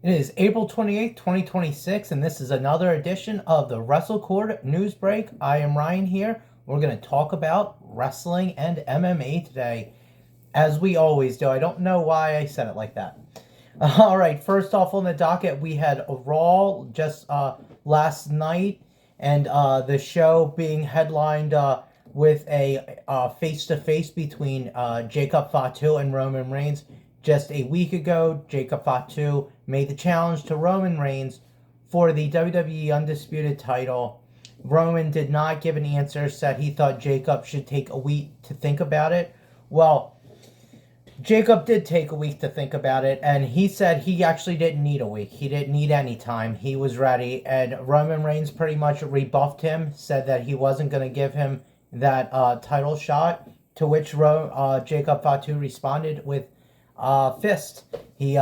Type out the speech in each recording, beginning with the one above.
It is April 28th, 2026, and this is another edition of the WrestleCord News Break. I am Ryan here. We're going to talk about wrestling and MMA today, as we always do. I don't know why I said it like that. All right, first off on the docket, we had a Raw just last night, and the show being headlined with a face-to-face between Jacob Fatu and Roman Reigns. Just a week ago, Jacob Fatu made the challenge to Roman Reigns for the WWE Undisputed title. Roman did not give an answer, said he thought Jacob should take a week to think about it. Well, Jacob did take a week to think about it, and he said he actually didn't need a week. He didn't need any time. He was ready, and Roman Reigns pretty much rebuffed him, said that he wasn't going to give him that title shot, to which Jacob Fatu responded with fist. He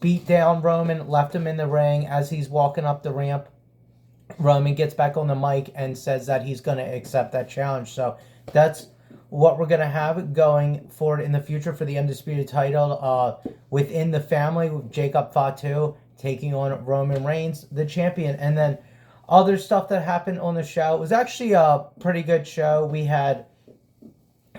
beat down Roman, left him in the ring. As he's walking up the ramp, Roman gets back on the mic and says that he's going to accept that challenge. So that's what we're going to have going forward in the future for the Undisputed title within the family, with Jacob Fatu taking on Roman Reigns, the champion. And then other stuff that happened on the show. It was actually a pretty good show. We had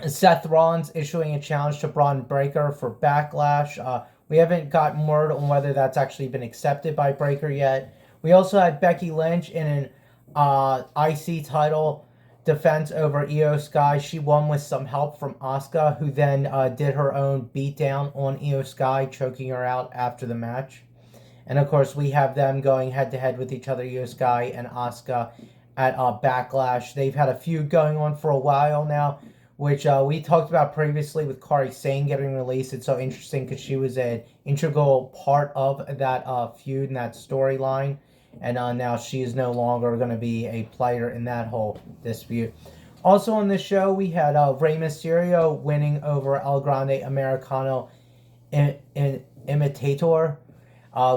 Seth Rollins issuing a challenge to Braun Breaker for Backlash. We haven't gotten word on whether that's actually been accepted by Breaker yet. We also had Becky Lynch in an IC title defense over Io Sky. She won with some help from Asuka, who then did her own beatdown on Io Sky, choking her out after the match. And of course, we have them going head-to-head with each other, Io Sky and Asuka, at Backlash. They've had a feud going on for a while now, which we talked about previously with Kairi Sane getting released. It's so interesting because she was an integral part of that feud and that storyline. And now she is no longer going to be a player in that whole dispute. Also on this show, we had Rey Mysterio winning over El Grande Americano Imitator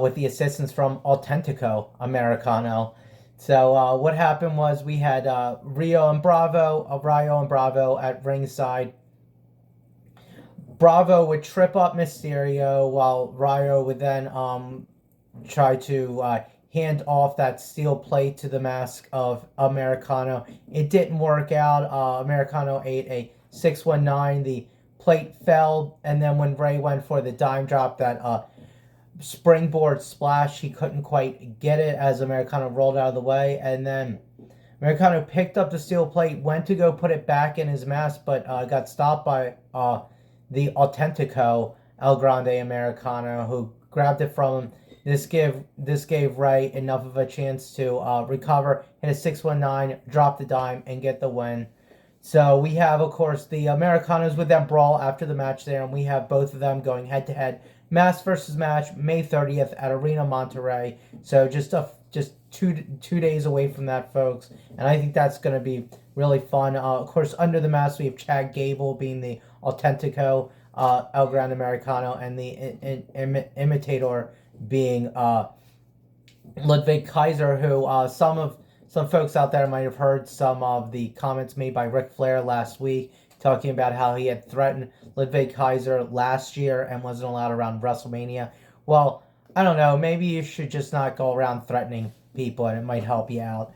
with the assistance from Autentico Americano. So what happened was we had Rayo and Bravo at ringside. Bravo would trip up Mysterio while Rayo would then try to hand off that steel plate to the mask of Americano. It didn't work out. Americano ate a 619. The plate fell, and then when Ray went for the dime drop, that springboard splash, he couldn't quite get it as Americano rolled out of the way, and then Americano picked up the steel plate, went to go put it back in his mask, but got stopped by the Autentico El Grande Americano, who grabbed it from him. This gave Ray enough of a chance to recover, hit a 619, drop the dime, and get the win. So we have, of course, the Americanos with them brawl after the match there, and we have both of them going head-to-head. Mask versus match, May 30th at Arena Monterrey. So just two days away from that, folks. And I think that's going to be really fun. Of course, under the mask, we have Chad Gable being the Autentico El Grande Americano, and the Imitator being Ludwig Kaiser, who some folks out there might have heard some of the comments made by Ric Flair last week, talking about how he had threatened Ludwig Kaiser last year and wasn't allowed around WrestleMania. Well, I don't know. Maybe you should just not go around threatening people, and it might help you out,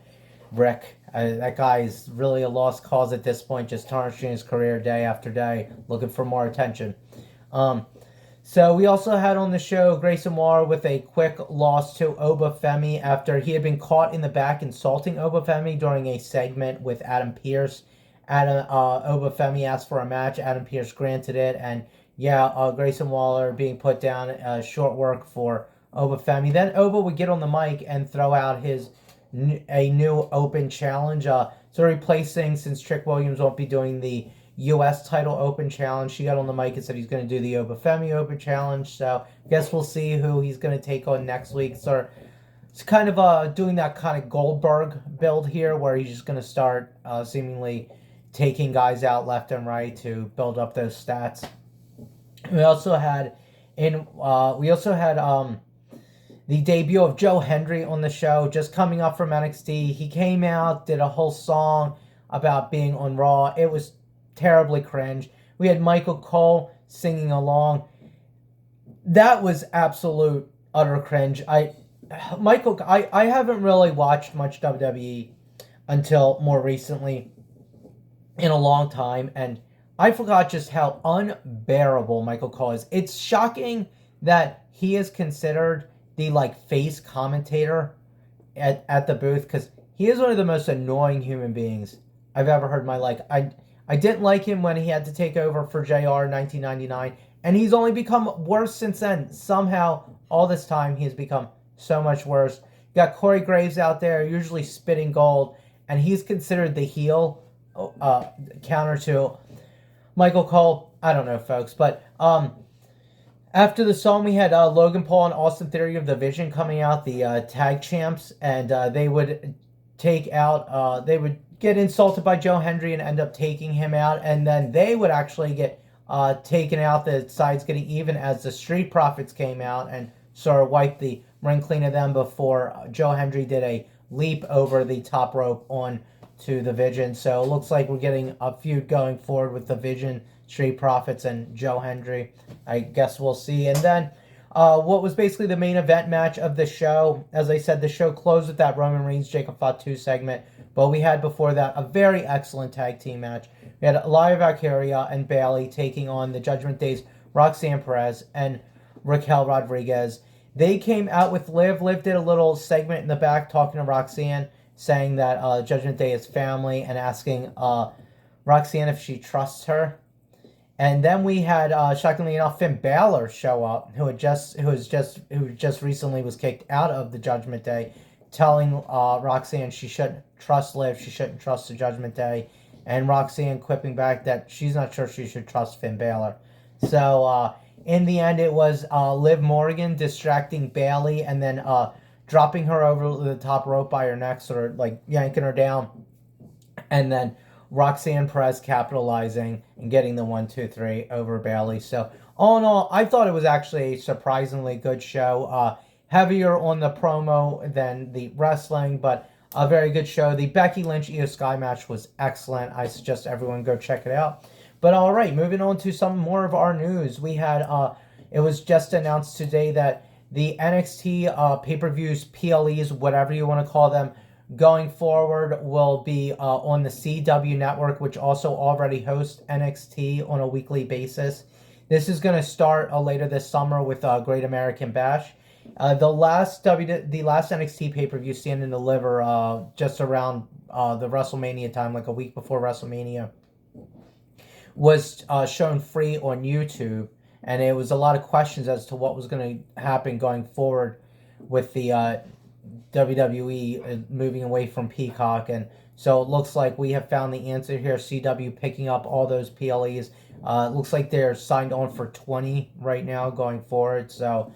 Rick. That guy is really a lost cause at this point, just tarnishing his career day after day, looking for more attention. So we also had on the show Grayson Waller with a quick loss to Obafemi after he had been caught in the back insulting Obafemi during a segment with Adam Pearce. Obafemi asked for a match. Adam Pearce granted it, and Grayson Waller being put down, short work for Obafemi. Then Oba would get on the mic and throw out a new open challenge. So replacing, since Trick Williams won't be doing the U.S. title open challenge, she got on the mic and said he's going to do the Obafemi open challenge. So I guess we'll see who he's going to take on next week. So it's kind of doing that kind of Goldberg build here, where he's just going to start seemingly taking guys out left and right to build up those stats. We also had the debut of Joe Hendry on the show, just coming up from NXT. He came out, did a whole song about being on Raw. It was terribly cringe. We had Michael Cole singing along. That was absolute utter cringe. I haven't really watched much WWE until more recently in a long time, and I forgot just how unbearable Michael Cole is. It's shocking that he is considered the like face commentator at the booth, because he is one of the most annoying human beings I've ever heard in my life. I didn't like him when he had to take over for JR in 1999, and he's only become worse since then. Somehow, all this time, he has become so much worse. You got Corey Graves out there, usually spitting gold, and he's considered the heel counter to Michael Cole. I don't know, folks, but after the song, we had Logan Paul and Austin Theory of the Vision coming out, the tag champs, and they would they would get insulted by Joe Hendry and end up taking him out, and then they would actually get taken out, the sides getting even as the Street Profits came out and sort of wiped the ring clean of them before Joe Hendry did a leap over the top rope on to the Vision. So it looks like we're getting a feud going forward with the Vision, Street Profits, and Joe Hendry. I guess we'll see. And then what was basically the main event match of the show. As I said, the show closed with that Roman Reigns Jacob Fatu segment, but we had before that a very excellent tag team match. We had Elia Valkyria and Bayley taking on the Judgment Day's Roxanne Perez and Raquel Rodriguez. They came out with Liv. Liv did a little segment in the back talking to Roxanne, saying that Judgment Day is family, and asking Roxanne if she trusts her. And then we had, shockingly enough, Finn Balor show up, who just recently was kicked out of the Judgment Day, telling Roxanne she shouldn't trust Liv, she shouldn't trust the Judgment Day, and Roxanne quipping back that she's not sure she should trust Finn Balor. So in the end, it was Liv Morgan distracting Bayley and then dropping her over the top rope by her neck, sort of like yanking her down, and then Roxanne Perez capitalizing and getting the 1-2-3 over Bayley. So all in all, I thought it was actually a surprisingly good show. Heavier on the promo than the wrestling, but a very good show. The Becky Lynch Io Sky match was excellent. I suggest everyone go check it out. But all right, moving on to some more of our news. We had it was just announced today that the NXT pay-per-views, PLEs, whatever you want to call them, going forward will be on the CW network, which also already hosts NXT on a weekly basis. This is going to start later this summer with Great American Bash. The last NXT pay-per-view, Stand and Deliver, just around the WrestleMania time, like a week before WrestleMania, was shown free on YouTube, and it was a lot of questions as to what was going to happen going forward with the WWE moving away from Peacock. And so it looks like we have found the answer here. CW picking up all those PLEs. It looks like they're signed on for 20 right now going forward. So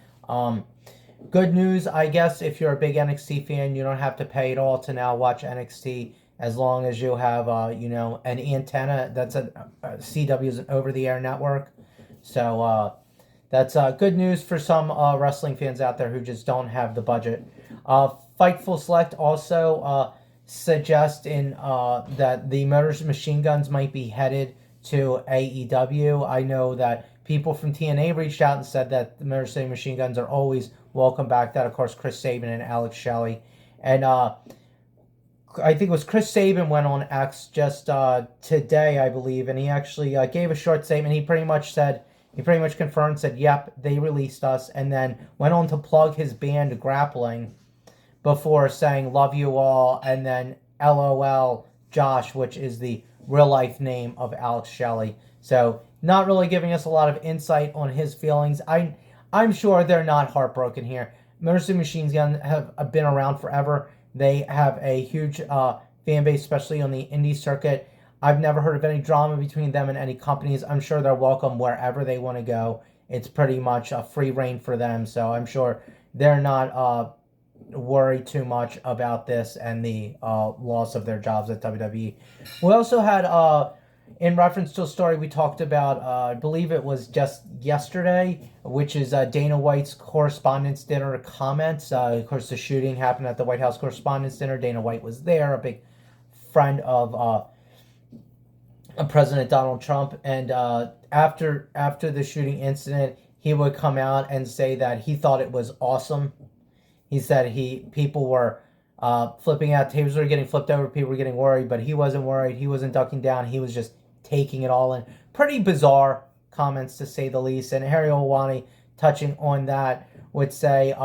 good news, I guess. If you're a big NXT fan, you don't have to pay at all to now watch NXT, as long as you have an antenna. That's CW is an over-the-air network. So that's good news for some wrestling fans out there who just don't have the budget. Fightful Select also suggesting that the Motors Machine Guns might be headed to AEW. I know that people from TNA reached out and said that the Motor City Machine Guns are always welcome back. That, of course, Chris Sabin and Alex Shelley. And I think it was Chris Sabin went on X just today, I believe, and he actually gave a short statement. He pretty much confirmed, said, yep, they released us, and then went on to plug his band Grappling before saying, love you all, and then LOL Josh, which is the real-life name of Alex Shelley. So not really giving us a lot of insight on his feelings. I'm sure they're not heartbroken here. Mercy Machine Guns have been around forever. They have a huge fan base, especially on the indie circuit. I've never heard of any drama between them and any companies. I'm sure they're welcome wherever they want to go. It's pretty much a free reign for them. So I'm sure they're not worried too much about this and the loss of their jobs at WWE. We also had, in reference to a story we talked about, I believe it was just yesterday, which is Dana White's Correspondents' Dinner comments. Of course, the shooting happened at the White House Correspondents' Dinner. Dana White was there, a big friend of President Donald Trump. And after the shooting incident, he would come out and say that he thought it was awesome. He said people were flipping out, tables were getting flipped over, people were getting worried, but he wasn't worried. He wasn't ducking down. He was just taking it all in. Pretty bizarre comments, to say the least. And Ariel Helwani, touching on that, would say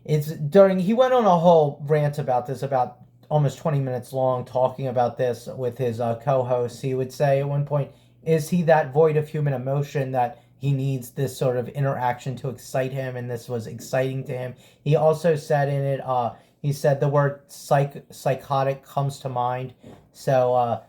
he went on a whole rant about this, about almost 20 minutes long, talking about this with his co-host. He would say at one point, is he that void of human emotion that he needs this sort of interaction to excite him, and this was exciting to him? He also said in it, he said the word psychotic comes to mind. So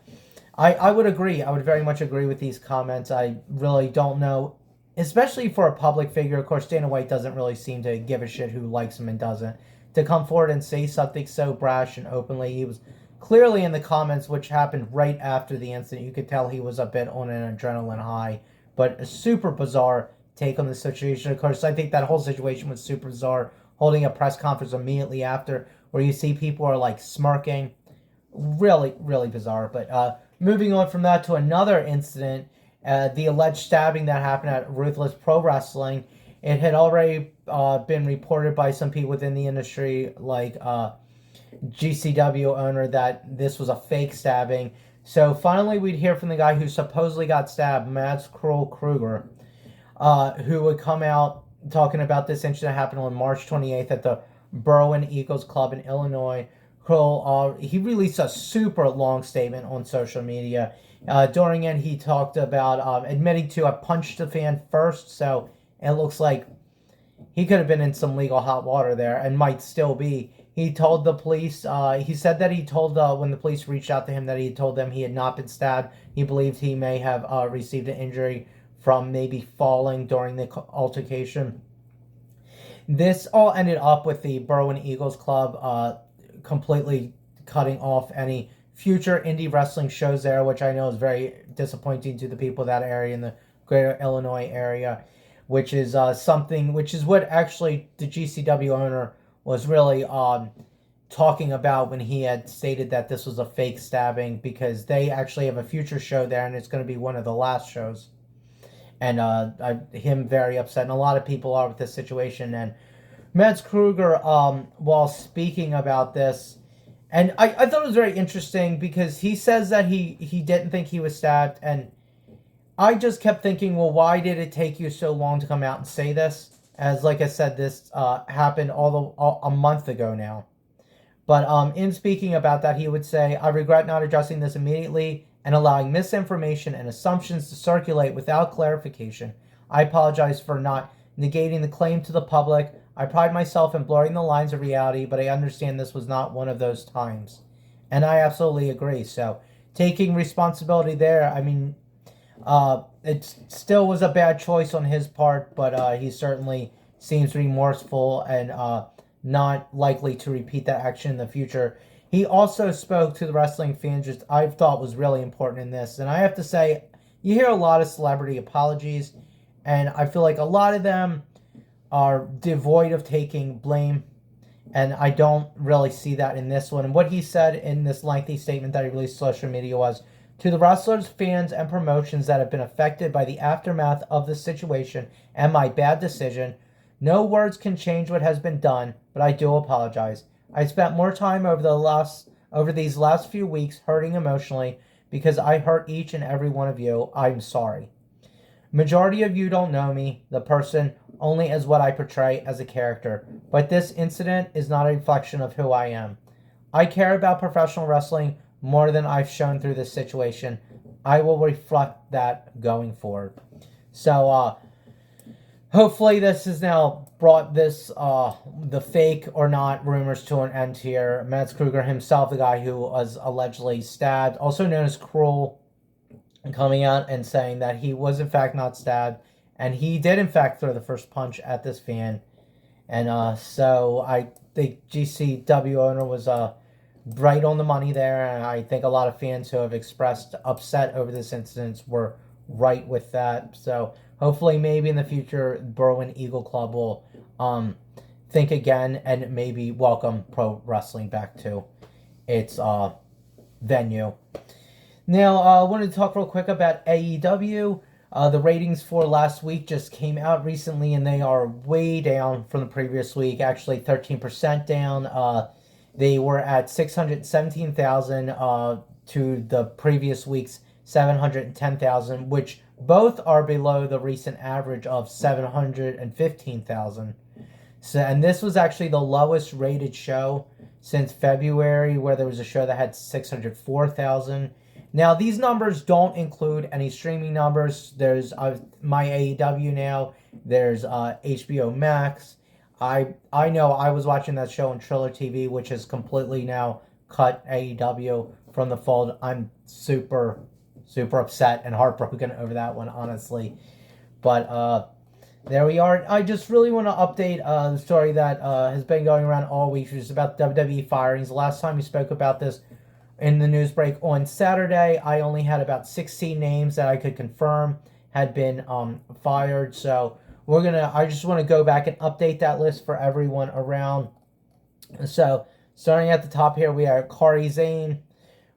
I would agree. I would very much agree with these comments. I really don't know, especially for a public figure. Of course, Dana White doesn't really seem to give a shit who likes him and doesn't. To come forward and say something so brash and openly, he was clearly in the comments, which happened right after the incident. You could tell he was a bit on an adrenaline high, but a super bizarre take on the situation. Of course, I think that whole situation was super bizarre, holding a press conference immediately after, where you see people are like smirking. Really, really bizarre. But moving on from that to another incident, the alleged stabbing that happened at Ruthless Pro Wrestling. It had already been reported by some people within the industry, like GCW owner, that this was a fake stabbing. So finally we'd hear from the guy who supposedly got stabbed, Mads Kruger, who would come out talking about this incident that happened on March 28th at the Berwyn Eagles Club in Illinois. He released a super long statement on social media. During it, he talked about admitting to have punched the fan first, so it looks like he could have been in some legal hot water there and might still be. He told the police, he said that he told, when the police reached out to him, that he told them he had not been stabbed. He believed he may have received an injury from maybe falling during the altercation. This all ended up with the Berwyn Eagles Club completely cutting off any future indie wrestling shows there, which I know is very disappointing to the people of that area, in the greater Illinois area, which is what actually the GCW owner was really talking about when he had stated that this was a fake stabbing, because they actually have a future show there, and it's going to be one of the last shows. And him very upset, and a lot of people are with this situation. And Mads Kruger, while speaking about this, and I thought it was very interesting, because he says that he didn't think he was stabbed, and I just kept thinking, well, why did it take you so long to come out and say this? As like I said, this happened a month ago now. But in speaking about that, he would say, I regret not addressing this immediately and allowing misinformation and assumptions to circulate without clarification. I apologize for not negating the claim to the public. I pride myself in blurring the lines of reality, but I understand this was not one of those times. And I absolutely agree. So taking responsibility there, I mean, it still was a bad choice on his part, but he certainly seems remorseful and not likely to repeat that action in the future. He also spoke to the wrestling fans, which I thought was really important in this. And I have to say, you hear a lot of celebrity apologies, and I feel like a lot of them are devoid of taking blame, and I don't really see that in this one. And what he said in this lengthy statement that he released on social media was, to the wrestlers, fans, and promotions that have been affected by the aftermath of the situation and my bad decision, no words can change what has been done, but I do apologize. I spent more time over these last few weeks hurting emotionally because I hurt each and every one of you. I'm sorry. Majority of you don't know me, the person, only as what I portray as a character, but this incident is not a reflection of who I am. I care about professional wrestling more than I've shown through this situation. I will reflect that going forward. So, hopefully this has now brought this, the fake or not rumors to an end here. Mads Kruger himself, the guy who was allegedly stabbed, also known as Cruel, coming out and saying that he was in fact not stabbed, and he did in fact throw the first punch at this fan. And so I think GCW owner was right on the money there, and I think a lot of fans who have expressed upset over this incident were right with that. So hopefully maybe in the future Berwyn Eagle Club will think again and maybe welcome pro wrestling back to its venue. Now I wanted to talk real quick about AEW. The ratings for last week just came out recently, and they are way down from the previous week. Actually, 13% down. They were at 617,000 to the previous week's 710,000, which both are below the recent average of 715,000. So, and this was actually the lowest rated show since February, where there was a show that had 604,000. Now, these numbers don't include any streaming numbers. There's my AEW now. There's HBO Max. I know I was watching that show on Triller TV, which has completely now cut AEW from the fold. I'm super upset and heartbroken over that one, honestly. But there we are. I just really want to update the story that has been going around all week, which is about WWE firings. The last time we spoke about this in the news break on Saturday, I only had about 16 names that I could confirm had been fired. So I just want to go back and update that list for everyone around. So starting at the top here, we had Kari Zane.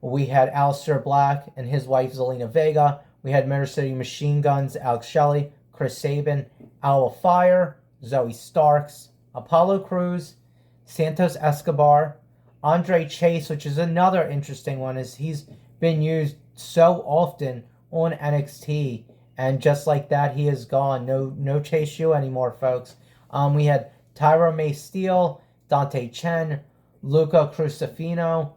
We had Aleister Black and his wife Zelina Vega. We had Motor City Machine Guns, Alex Shelley, Chris Sabin, Owl Fire, Zoe Starks, Apollo Crews, Santos Escobar, Andre Chase, which is another interesting one, is he's been used so often on NXT, and just like that, he is gone. No Chase U anymore, folks. We had Tyra May Steele, Dante Chen, Luca Crucifino,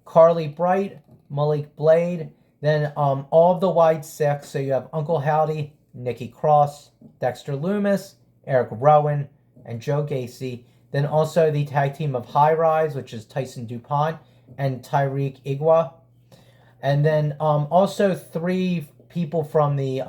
Carly Bright, Malik Blade, then all of the wide six. So you have Uncle Howdy, Nikki Cross, Dexter Loomis, Eric Rowan, and Joe Gacy. Then also the tag team of High Rise, which is Tyson DuPont and Tyreek Igwa. And then also three people from the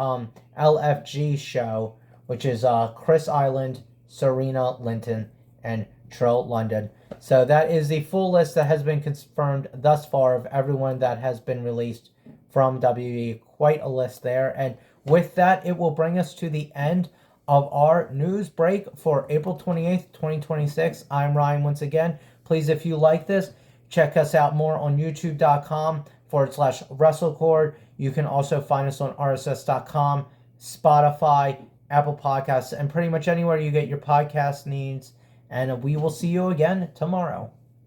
LFG show, which is Chris Island, Serena Linton, and Trill London. So that is the full list that has been confirmed thus far of everyone that has been released from WWE. Quite a list there. And with that, it will bring us to the end of our news break for April 28th, 2026. I'm Ryan once again. Please, if you like this, check us out more on youtube.com/WrestleCord. You can also find us on RSS.com, Spotify, Apple Podcasts, and pretty much anywhere you get your podcast needs. And we will see you again tomorrow.